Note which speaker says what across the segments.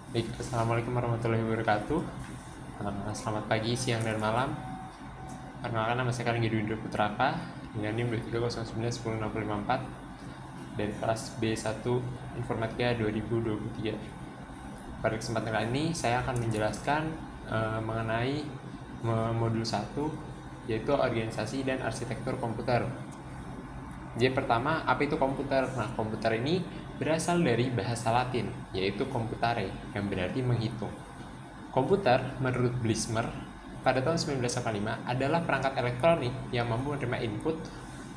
Speaker 1: Baik, Assalamualaikum warahmatullahi wabarakatuh. Selamat pagi, siang, dan malam. Perkenalkan, nama saya Kaling Windu Putraka dengan NIM 23091064 dari kelas B1 Informatika 2023. Pada kesempatan kali ini, saya akan menjelaskan mengenai modul 1, yaitu organisasi dan arsitektur komputer. Jadi pertama, apa itu komputer? Nah, komputer ini berasal dari bahasa Latin, yaitu computare, yang berarti menghitung. Komputer, menurut Blismer, pada tahun 1985 adalah perangkat elektronik yang mampu menerima input,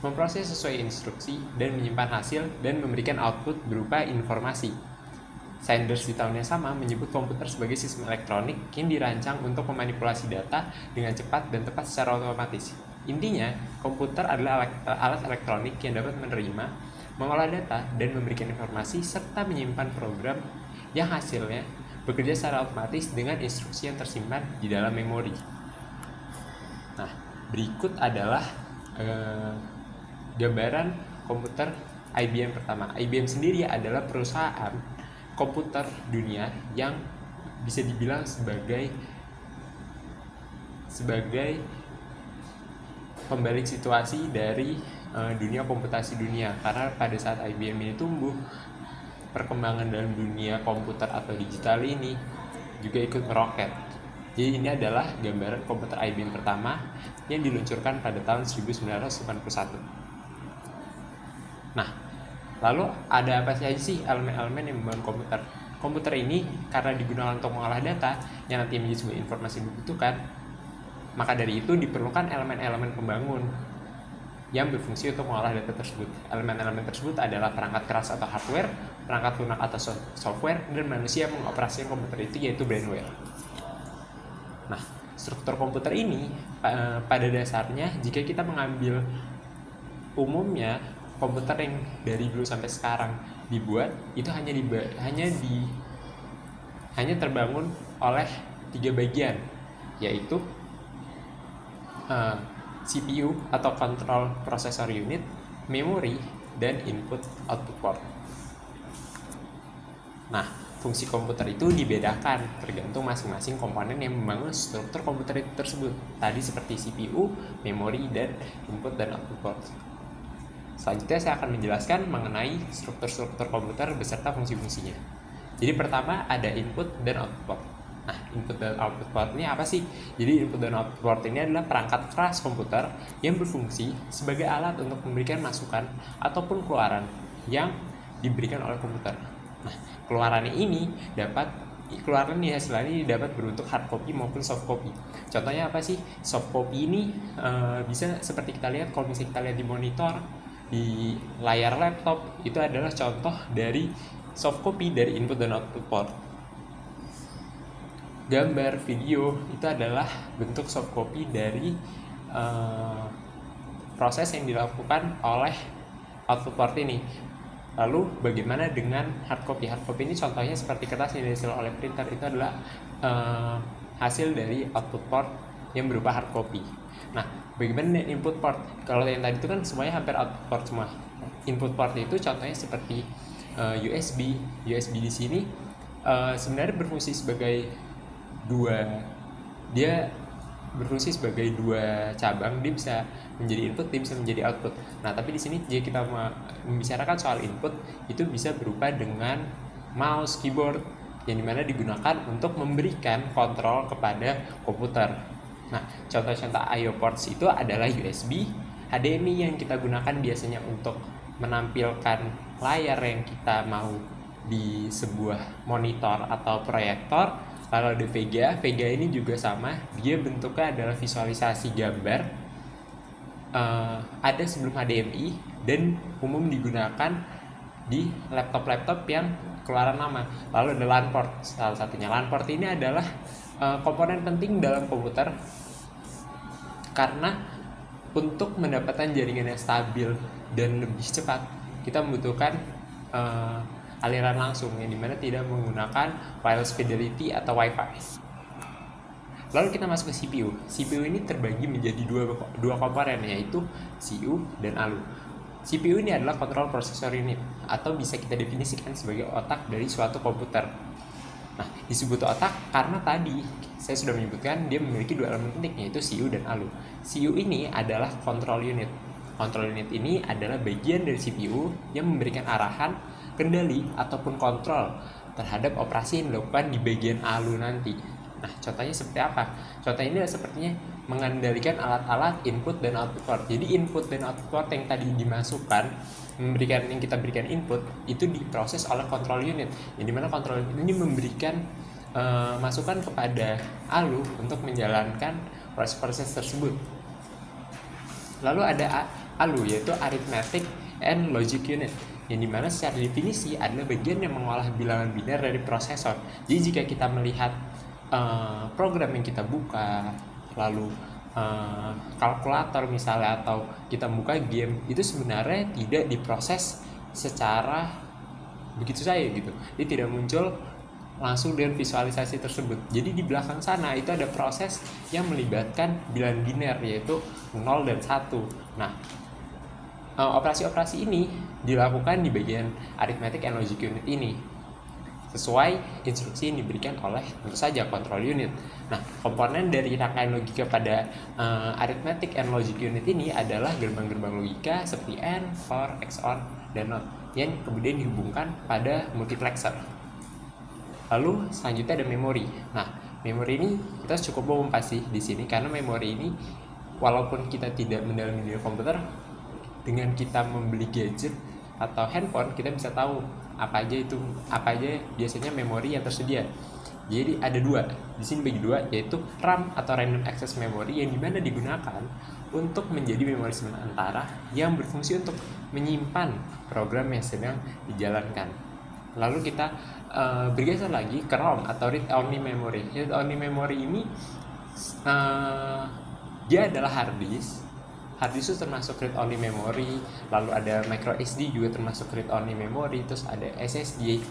Speaker 1: memproses sesuai instruksi, dan menyimpan hasil dan memberikan output berupa informasi. Sanders di tahun yang sama menyebut komputer sebagai sistem elektronik yang dirancang untuk memanipulasi data dengan cepat dan tepat secara otomatis. Intinya, komputer adalah alat elektronik yang dapat menerima, mengolah data, dan memberikan informasi serta menyimpan program yang hasilnya bekerja secara otomatis dengan instruksi yang tersimpan di dalam memori. Nah, berikut adalah gambaran komputer IBM pertama. IBM sendiri adalah perusahaan komputer dunia yang bisa dibilang sebagai pembalik situasi dari dunia komputasi dunia, karena pada saat IBM ini tumbuh, perkembangan dalam dunia komputer atau digital ini juga ikut meroket. Jadi ini adalah gambaran komputer IBM pertama yang diluncurkan pada tahun 1991. Nah, lalu ada apa saja sih elemen-elemen yang membangun komputer? Komputer ini karena digunakan untuk mengolah data yang nanti menjadi sebuah informasi yang dibutuhkan, maka dari itu diperlukan elemen-elemen pembangun yang berfungsi untuk mengolah data tersebut. Elemen-elemen tersebut adalah perangkat keras atau hardware, perangkat lunak atau software, dan manusia yang mengoperasikan komputer itu, yaitu brainware. Nah, struktur komputer ini pada dasarnya, jika kita mengambil umumnya komputer yang dari dulu sampai sekarang dibuat, itu hanya terbangun oleh 3 bagian, yaitu CPU atau Control Processor Unit, memori, dan input output port. Nah, fungsi komputer itu dibedakan tergantung masing-masing komponen yang membangun struktur komputer itu tersebut. Tadi seperti CPU, memori, dan input dan output port. Selanjutnya saya akan menjelaskan mengenai struktur-struktur komputer beserta fungsi-fungsinya. Jadi pertama ada input dan output port. Nah, input dan output port ini apa sih? Jadi input dan output port ini adalah perangkat keras komputer yang berfungsi sebagai alat untuk memberikan masukan ataupun keluaran yang diberikan oleh komputer. Nah, keluaran hasilnya dapat berbentuk hard copy maupun soft copy. Contohnya apa sih? Soft copy ini bisa seperti kita lihat kalau misalnya kita lihat di monitor, di layar laptop, itu adalah contoh dari soft copy dari input dan output port. Gambar, video itu adalah bentuk soft copy dari proses yang dilakukan oleh output port ini. Lalu bagaimana dengan hard copy? Hard copy ini contohnya seperti kertas yang dihasil oleh printer, itu adalah hasil dari output port yang berupa hard copy. Nah, bagaimana dengan input port? Kalau yang tadi itu kan semuanya hampir output port semua. Input port itu contohnya seperti USB. USB di sini sebenarnya berfungsi sebagai dua cabang. Dia bisa menjadi input, dia bisa menjadi output. Nah, tapi di sini jika kita membicarakan soal input, itu bisa berupa dengan mouse, keyboard, yang dimana digunakan untuk memberikan kontrol kepada komputer. Nah, contoh-contoh I/O ports itu adalah USB, HDMI yang kita gunakan biasanya untuk menampilkan layar yang kita mau di sebuah monitor atau proyektor. Lalu ada VGA. VGA ini juga sama, dia bentuknya adalah visualisasi gambar. Ada sebelum HDMI dan umum digunakan di laptop-laptop yang keluaran lama. Lalu ada LAN port, salah satunya. LAN port ini adalah komponen penting dalam komputer karena untuk mendapatkan jaringan yang stabil dan lebih cepat, kita membutuhkan aliran langsung yang dimana tidak menggunakan wireless fidelity atau Wi-Fi. Lalu kita masuk ke CPU. CPU ini terbagi menjadi dua komponen, yaitu CPU dan ALU. CPU ini adalah Control Processor Unit, atau bisa kita definisikan sebagai otak dari suatu komputer. Nah, disebut otak karena tadi saya sudah menyebutkan dia memiliki dua elemen penting, yaitu CPU dan ALU. CPU ini adalah control unit. Control unit ini adalah bagian dari CPU yang memberikan arahan, kendali, ataupun kontrol terhadap operasi yang dilakukan di bagian ALU nanti. Nah, contohnya seperti apa? Contohnya ini sepertinya mengendalikan alat-alat input dan output port. Jadi input dan output port yang tadi dimasukkan, yang kita berikan input itu diproses oleh control unit. Yang dimana control unit ini memberikan masukan kepada ALU untuk menjalankan proses-proses tersebut. Lalu ada ALU, yaitu Arithmetic and Logic Unit, yang dimana secara definisi adalah bagian yang mengolah bilangan biner dari prosesor. Jadi jika kita melihat program yang kita buka, lalu kalkulator misalnya, atau kita buka game, itu sebenarnya tidak diproses secara begitu saja gitu. Dia tidak muncul langsung dengan visualisasi tersebut. Jadi di belakang sana itu ada proses yang melibatkan bilangan biner, yaitu 0 dan 1. Nah, operasi-operasi ini dilakukan di bagian Arithmetic and Logic Unit ini sesuai instruksi yang diberikan oleh tentu saja control unit. Nah, komponen dari rangkaian logika pada Arithmetic and Logic Unit ini adalah gerbang-gerbang logika seperti AND, FOR, XOR, dan NOT yang kemudian dihubungkan pada multiplexer. Lalu selanjutnya ada memori. Nah, memori ini kita cukup umum pasti di sini, karena memori ini walaupun kita tidak mendalami dunia komputer, dengan kita membeli gadget atau handphone kita bisa tahu apa aja biasanya memori yang tersedia. Jadi ada dua di sini, bagi dua, yaitu RAM atau Random Access Memory, yang dimana digunakan untuk menjadi memori sementara yang berfungsi untuk menyimpan program yang sedang dijalankan. Lalu kita bergeser lagi ke ROM atau Read Only Memory. Read Only Memory ini dia adalah hard disk. Hard disk itu termasuk read only memory. Lalu ada micro SD juga termasuk read only memory. Terus ada SSD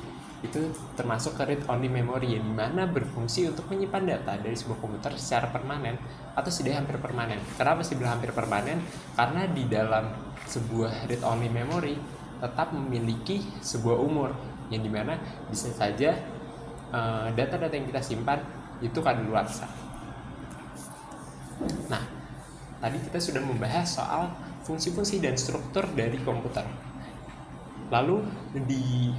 Speaker 1: itu termasuk ke read only memory, yang dimana berfungsi untuk menyimpan data dari sebuah komputer secara permanen atau setidaknya hampir permanen. Kenapa sih bilang hampir permanen? Karena di dalam sebuah read only memory tetap memiliki sebuah umur, yang dimana bisa saja data-data yang kita simpan itu kadaluarsa. Nah, tadi kita sudah membahas soal fungsi-fungsi dan struktur dari komputer. Lalu di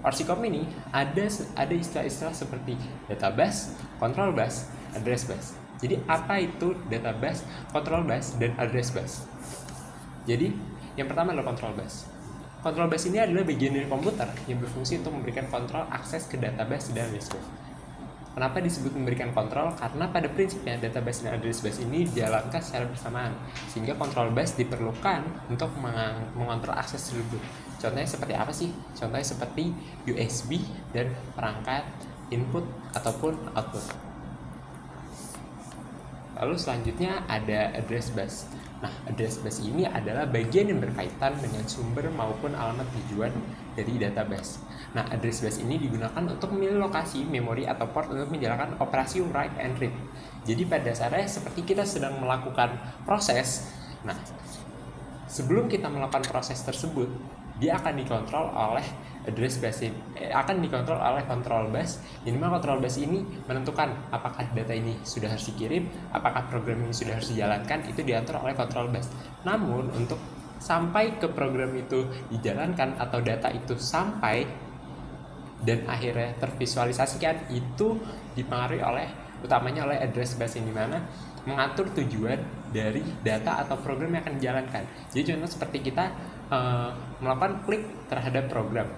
Speaker 1: Orsikom ini ada istilah-istilah seperti database, control bus, address bus. Jadi apa itu database, control bus, dan address bus? Jadi yang pertama adalah control bus. Control bus ini adalah bagian dari komputer yang berfungsi untuk memberikan kontrol akses ke database dan address bus. Kenapa disebut memberikan kontrol? Karena pada prinsipnya database dan address bus ini dijalankan secara bersamaan, sehingga control bus diperlukan untuk mengontrol akses tersebut. Contohnya seperti apa sih? Contohnya seperti USB dan perangkat input ataupun output. Lalu selanjutnya ada address bus. Nah, address bus ini adalah bagian yang berkaitan dengan sumber maupun alamat tujuan dari database. Nah, address bus ini digunakan untuk memilih lokasi, memori, atau port untuk menjalankan operasi write and read. Jadi pada dasarnya seperti kita sedang melakukan proses. Nah, sebelum kita melakukan proses tersebut, dia akan dikontrol oleh address bus ini, akan dikontrol oleh control bus. Yang dimana control bus ini menentukan apakah data ini sudah harus dikirim, apakah program ini sudah harus dijalankan, itu diatur oleh control bus. Namun untuk sampai ke program itu dijalankan atau data itu sampai dan akhirnya tervisualisasikan, itu dipengaruhi utamanya oleh address bus, yang dimana mengatur tujuan dari data atau program yang akan dijalankan. Jadi contoh seperti kita melakukan klik terhadap program.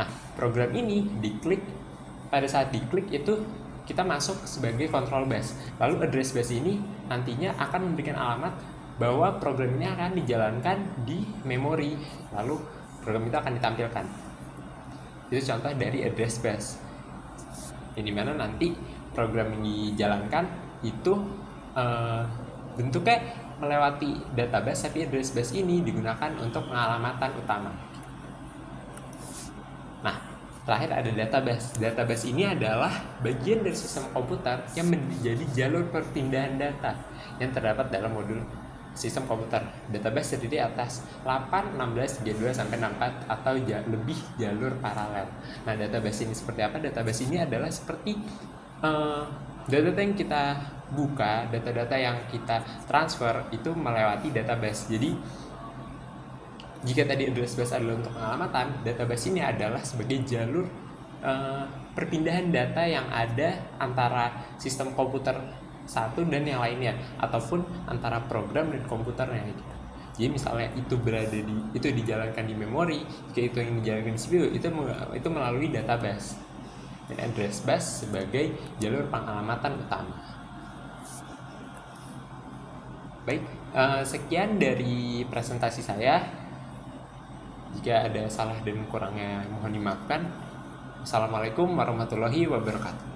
Speaker 1: Nah, program ini diklik, pada saat diklik itu kita masuk sebagai control bus. Lalu address bus ini nantinya akan memberikan alamat bahwa program ini akan dijalankan di memori. Lalu program itu akan ditampilkan. Itu contoh dari address bus. Yang dimana nanti program ini dijalankan itu bentuknya melewati database, tapi address bus ini digunakan untuk pengalamatan utama. Nah, terakhir ada database. Database ini adalah bagian dari sistem komputer yang menjadi jalur perpindahan data yang terdapat dalam modul sistem komputer. Database terdiri atas 8, 16, 32, sampai 64 atau lebih jalur paralel. Nah, database ini seperti apa? Database ini adalah seperti data-data yang kita buka, data-data yang kita transfer itu melewati database. Jadi, jika tadi address bus adalah untuk pengalamatan, database ini adalah sebagai jalur perpindahan data yang ada antara sistem komputer satu dan yang lainnya, ataupun antara program dan komputernya gitu. Jadi misalnya itu dijalankan di memori, jika itu yang dijalankan di CPU, itu melalui database dan address bus sebagai jalur pengalamatan utama. Baik, sekian dari presentasi saya. Jika ada salah dan kurangnya mohon dimaafkan. Assalamualaikum warahmatullahi wabarakatuh.